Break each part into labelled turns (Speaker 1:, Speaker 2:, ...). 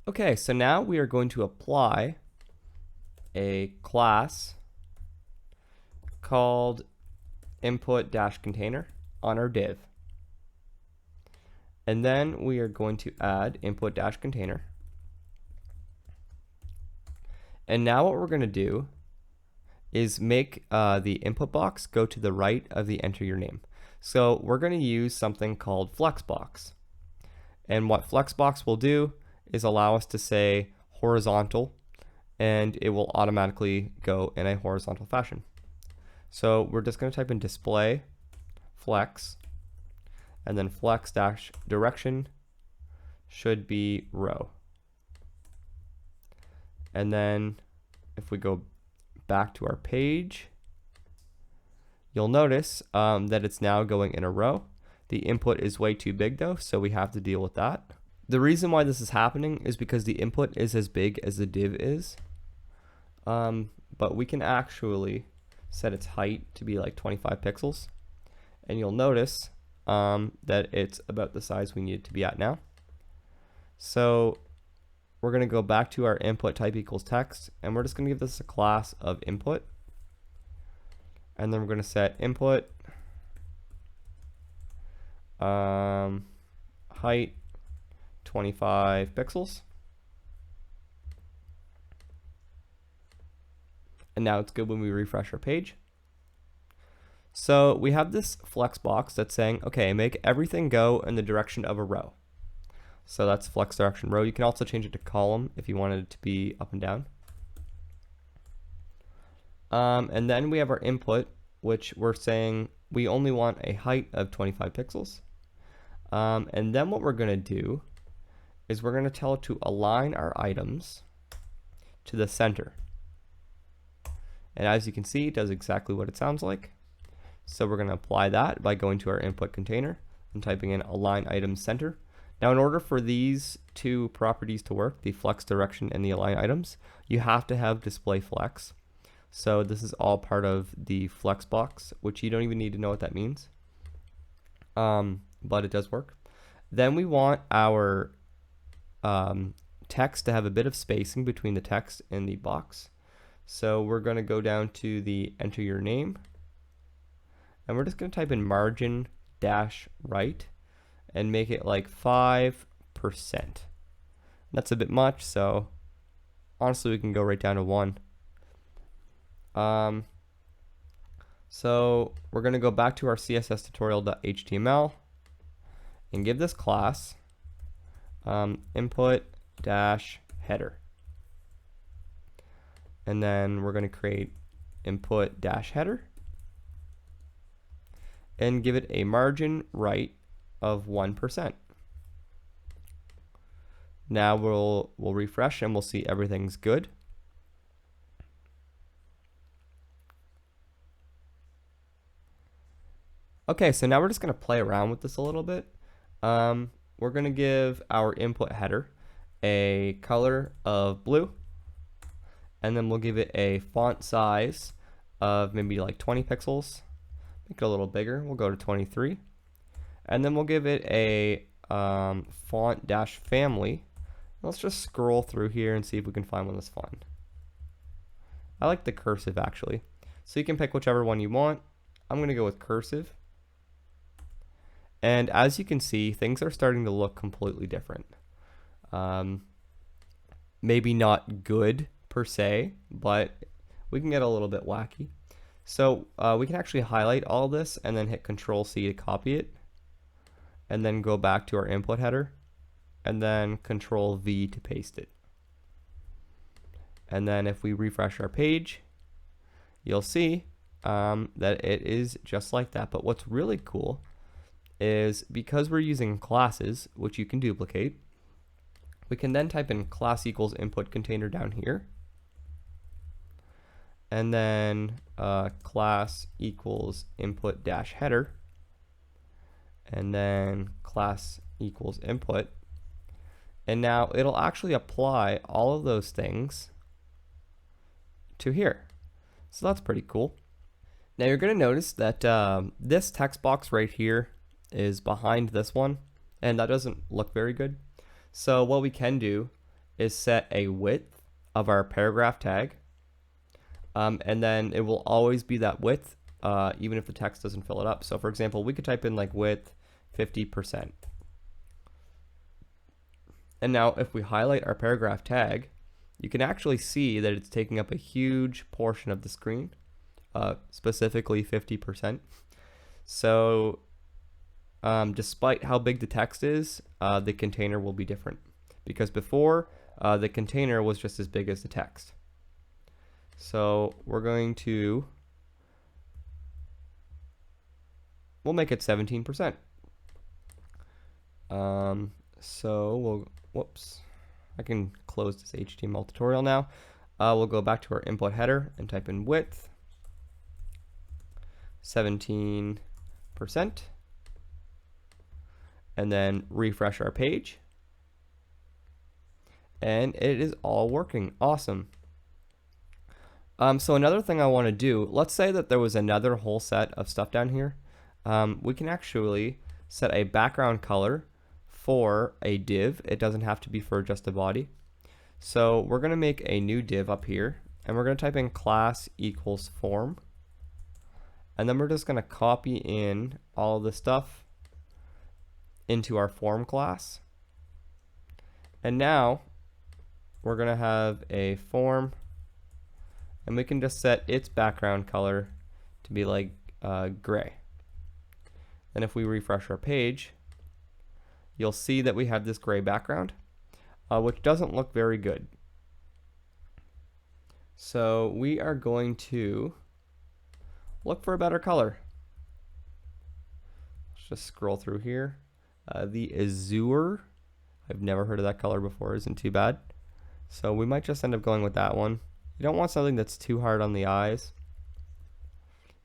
Speaker 1: Okay, so now we are going to apply a class called input-container on our div. And then we are going to add input-container. And now what we're going to do is make the input box go to the right of the enter your name. So we're going to use something called Flexbox. And what Flexbox will do is allow us to say horizontal, and it will automatically go in a horizontal fashion. So we're just going to type in display flex, and then flex dash direction should be row. And then if we go back to our page, you'll notice that it's now going in a row. The input is way too big though, so we have to deal with that. The reason why this is happening is because the input is as big as the div is, but we can actually set its height to be like 25 pixels, and you'll notice that it's about the size we need it to be at now. So we're going to go back to our input type equals text, and we're just going to give this a class of input, and then we're going to set input height 25 pixels. And now it's good when we refresh our page. So we have this flex box that's saying, okay, make everything go in the direction of a row. So that's flex direction row. You can also change it to column if you wanted it to be up and down. And then we have our input, which we're saying we only want a height of 25 pixels. And then what we're going to do is we're going to tell it to align our items to the center. And as you can see, it does exactly what it sounds like. So we're going to apply that by going to our input container and typing in align items center. Now, in order for these two properties to work, the flex direction and the align items, you have to have display flex. So this is all part of the flex box, which you don't even need to know what that means. But it does work. Then we want our text to have a bit of spacing between the text and the box. So we're going to go down to the enter your name, and we're just going to type in margin dash right and make it like 5%. That's a bit much, so honestly we can go right down to 1. So we're going to go back to our CSS tutorial.html and give this class input dash header. And then we're going to create input dash header and give it a margin right of 1%. Now we'll refresh and we'll see everything's good. Okay, so now we're just going to play around with this a little bit. We're going to give our input header a color of blue, and then we'll give it a font size of maybe like 20 pixels. Make it a little bigger. We'll go to 23. And then we'll give it a font dash family. Let's just scroll through here and see if we can find one that's fun. I like the cursive actually. So you can pick whichever one you want. I'm going to go with cursive. And as you can see, things are starting to look completely different. Maybe not good per se, but we can get a little bit wacky. So we can actually highlight all this and then hit Control-C to copy it, and then go back to our input header, and then Control-V to paste it. And then if we refresh our page, you'll see that it is just like that. But what's really cool is because we're using classes, which you can duplicate, we can then type in class equals input container down here, and then class equals input dash header, and then class equals input, and now it'll actually apply all of those things to here. So that's pretty cool. Now you're going to notice that this text box right here is behind this one, and that doesn't look very good. So what we can do is set a width of our paragraph tag. And then it will always be that width, even if the text doesn't fill it up. So for example, we could type in like width 50%. And now if we highlight our paragraph tag, you can actually see that it's taking up a huge portion of the screen, specifically 50%. So despite how big the text is, the container will be different, because before the container was just as big as the text. So we're going to, we'll make it 17%. So we'll, whoops, I can close this HTML tutorial now. We'll go back to our input header and type in width 17%, and then refresh our page. And it is all working. Awesome. So another thing I want to do, let's say that there was another whole set of stuff down here. We can actually set a background color for a div. It doesn't have to be for just a body. So we're going to make a new div up here, and we're going to type in class equals form. And then we're just going to copy in all of the stuff into our form class. And now we're going to have a form, and we can just set its background color to be like gray. And if we refresh our page, you'll see that we have this gray background, which doesn't look very good. So we are going to look for a better color. Let's just scroll through here. The azure, I've never heard of that color before, isn't too bad. So we might just end up going with that one. You don't want something that's too hard on the eyes.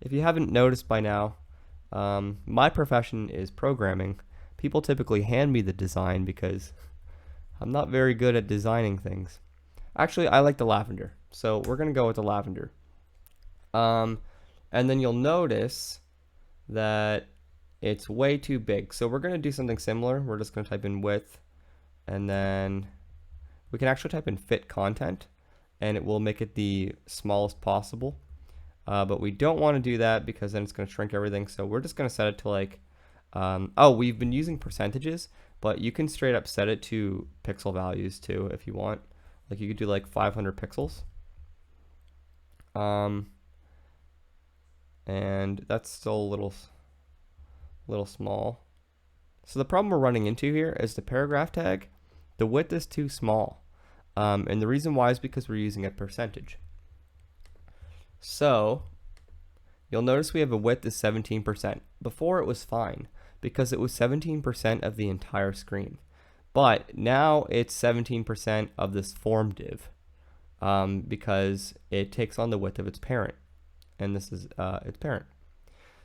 Speaker 1: If you haven't noticed by now, my profession is programming. People typically hand me the design because I'm not very good at designing things. Actually, I like the lavender, so we're going to go with the lavender. And then you'll notice that it's way too big. So we're going to do something similar. We're just going to type in width, and then we can actually type in fit content, and it will make it the smallest possible. But we don't want to do that because then it's going to shrink everything. So we're just going to set it to like, oh, we've been using percentages, but you can straight up set it to pixel values too if you want. Like you could do like 500 pixels. And that's still a little small. So the problem we're running into here is the paragraph tag. The width is too small. And the reason why is because we're using a percentage. So you'll notice we have a width of 17%. Before it was fine because it was 17% of the entire screen. But now it's 17% of this form div because it takes on the width of its parent. And this is its parent.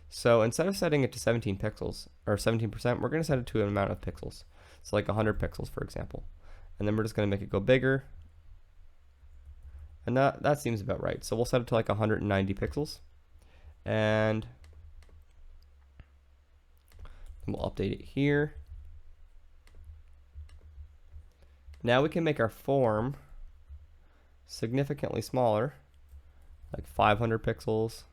Speaker 1: So instead of setting it to 17 pixels or 17%, we're going to set it to an amount of pixels. So like 100 pixels, for example. And then we're just going to make it go bigger. And that seems about right. So we'll set it to like 190 pixels. And we'll update it here. Now we can make our form significantly smaller, like 500 pixels.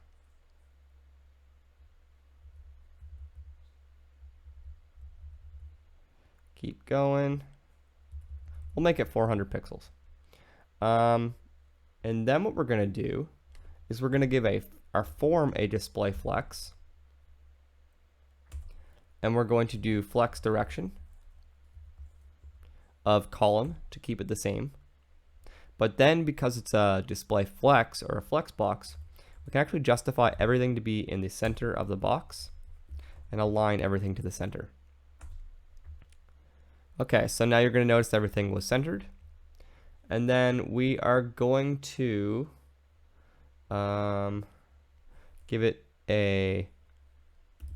Speaker 1: Keep going. We'll make it 400 pixels. And then what we're going to do is we're going to give our form a display flex. And we're going to do flex direction of column to keep it the same. But then because it's a display flex or a flex box, we can actually justify everything to be in the center of the box and align everything to the center. Okay, so now you're going to notice everything was centered. And then we are going to give it a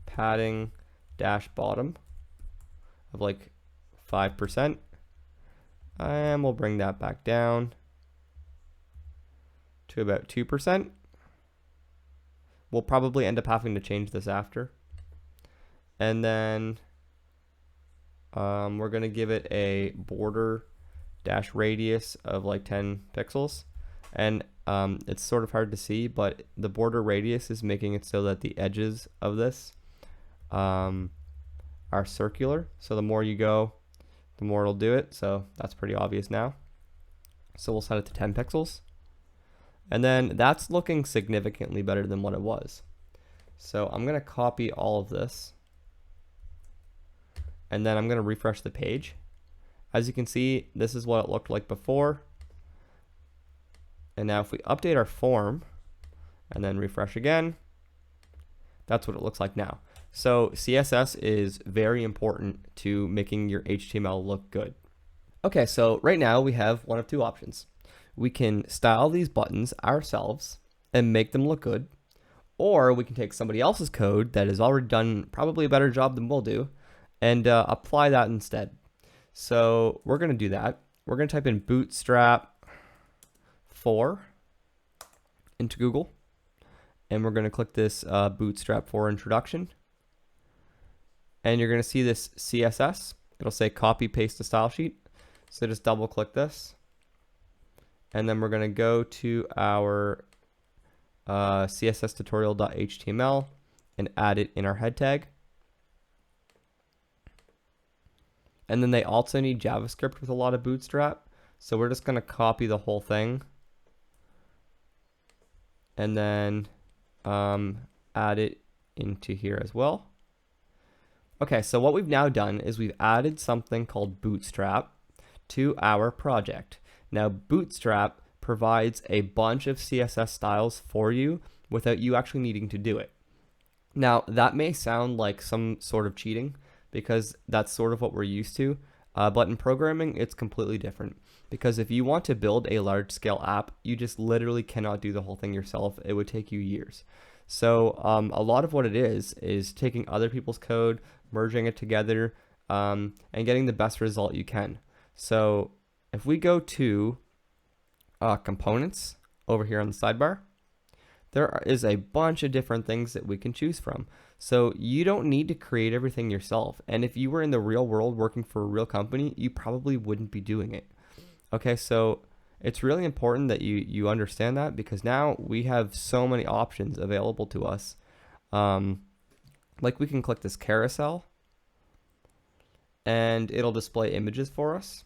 Speaker 1: padding dash bottom of like 5%. And we'll bring that back down to about 2%. We'll probably end up having to change this after. And then we're going to give it a border dash radius of like 10 pixels. And it's sort of hard to see, but the border radius is making it so that the edges of this are circular. So the more you go, the more it'll do it. So that's pretty obvious now. So we'll set it to 10 pixels. And then that's looking significantly better than what it was. So I'm going to copy all of this. And then I'm going to refresh the page. As you can see, this is what it looked like before. And now if we update our form and then refresh again, that's what it looks like now. So CSS is very important to making your HTML look good. Okay, so right now we have one of two options. We can style these buttons ourselves and make them look good, or we can take somebody else's code that has already done probably a better job than we'll do and apply that instead. So we're going to do that. We're going to type in Bootstrap 4 into Google, and we're going to click this Bootstrap 4 introduction, and you're going to see this CSS. It'll say copy paste to style sheet. So just double click this. And then we're going to go to our CSS tutorial.html and add it in our head tag. And then they also need JavaScript with a lot of Bootstrap. So we're just going to copy the whole thing and then add it into here as well. Okay, so what we've now done is we've added something called Bootstrap to our project. Now, Bootstrap provides a bunch of CSS styles for you without you actually needing to do it. Now, that may sound like some sort of cheating because that's sort of what we're used to, but in programming, it's completely different. Because if you want to build a large-scale app, you just literally cannot do the whole thing yourself. It would take you years. So a lot of what it is taking other people's code, merging it together, and getting the best result you can. So if we go to components over here on the sidebar, there is a bunch of different things that we can choose from. So you don't need to create everything yourself. And if you were in the real world working for a real company, you probably wouldn't be doing it. Okay, so it's really important that you understand that, because now we have so many options available to us. Like we can click this carousel and it'll display images for us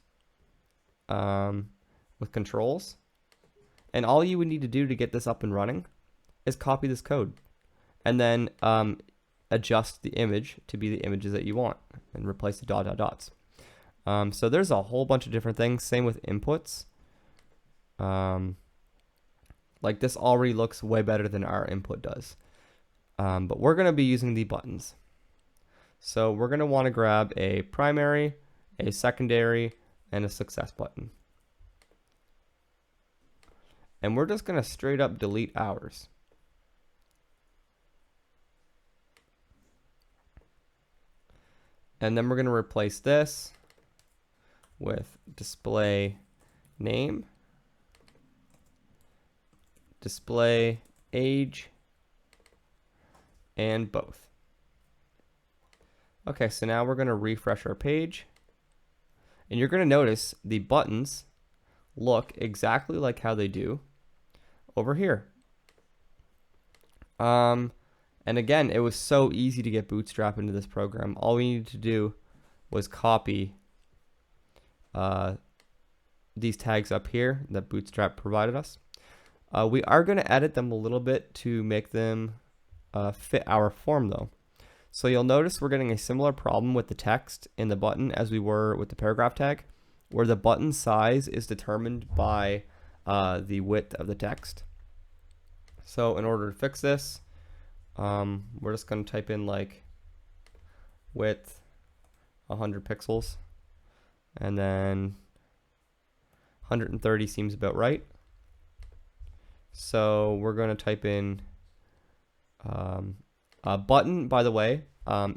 Speaker 1: with controls. And all you would need to do to get this up and running is copy this code and then adjust the image to be the images that you want and replace the dots. So there's a whole bunch of different things. Same with inputs. Like this already looks way better than our input does. But we're going to be using the buttons. So we're going to want to grab a primary, a secondary, and a success button. And we're just going to straight up delete ours. And then we're going to replace this with display name, display age, and both. Okay, so now we're going to refresh our page. And you're going to notice the buttons look exactly like how they do over here. And again, it was so easy to get Bootstrap into this program. All we needed to do was copy these tags up here that Bootstrap provided us. We are going to edit them a little bit to make them fit our form though. So you'll notice we're getting a similar problem with the text in the button as we were with the paragraph tag, where the button size is determined by the width of the text. So in order to fix this, we're just going to type in like width 100 pixels, and then 130 seems about right. So we're going to type in button, by the way,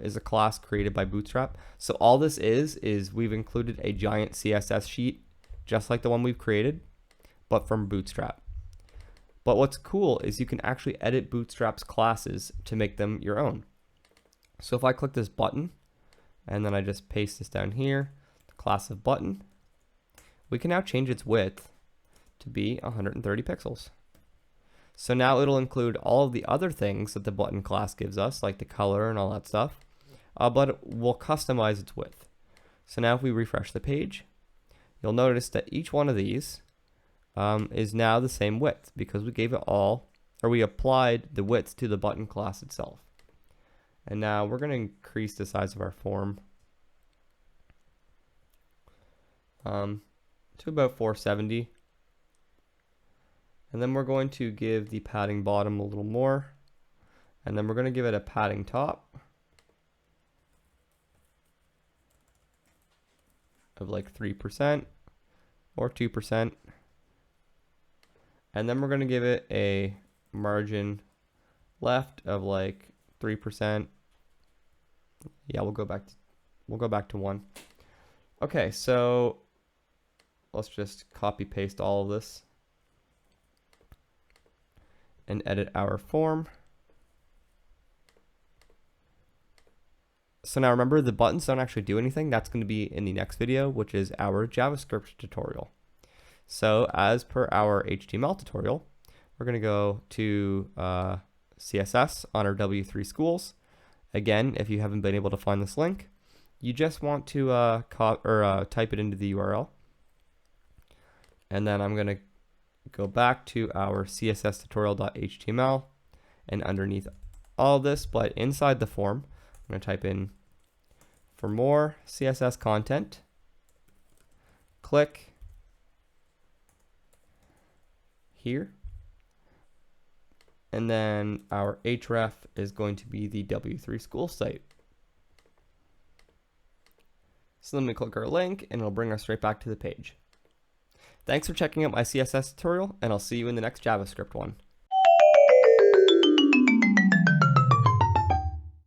Speaker 1: is a class created by Bootstrap. So all this is we've included a giant CSS sheet, just like the one we've created, but from Bootstrap. But what's cool is you can actually edit Bootstrap's classes to make them your own. So if I click this button, and then I just paste this down here, the class of button, we can now change its width to be 130 pixels. So now it'll include all of the other things that the button class gives us, like the color and all that stuff, but we'll customize its width. So now if we refresh the page, you'll notice that each one of these is now the same width because we gave it all, or we applied the width to the button class itself. And now we're going to increase the size of our form to about 470. And then we're going to give the padding bottom a little more. And then we're going to give it a padding top of like 3% or 2%. And then we're going to give it a margin left of like 3%. Yeah, we'll go back to 1. Okay, so let's just copy paste all of this and edit our form. So now remember, the buttons don't actually do anything. That's going to be in the next video, which is our JavaScript tutorial. So as per our HTML tutorial, we're going to go to CSS on our W3 schools. Again, if you haven't been able to find this link, you just want to type it into the URL. And then I'm going to go back to our CSS tutorial.html, and underneath all of this, but inside the form, I'm going to type in for more CSS content, click here, and then our href is going to be the W3 school site. So then we click our link and it'll bring us right back to the page. Thanks for checking out my CSS tutorial, and I'll see you in the next JavaScript one.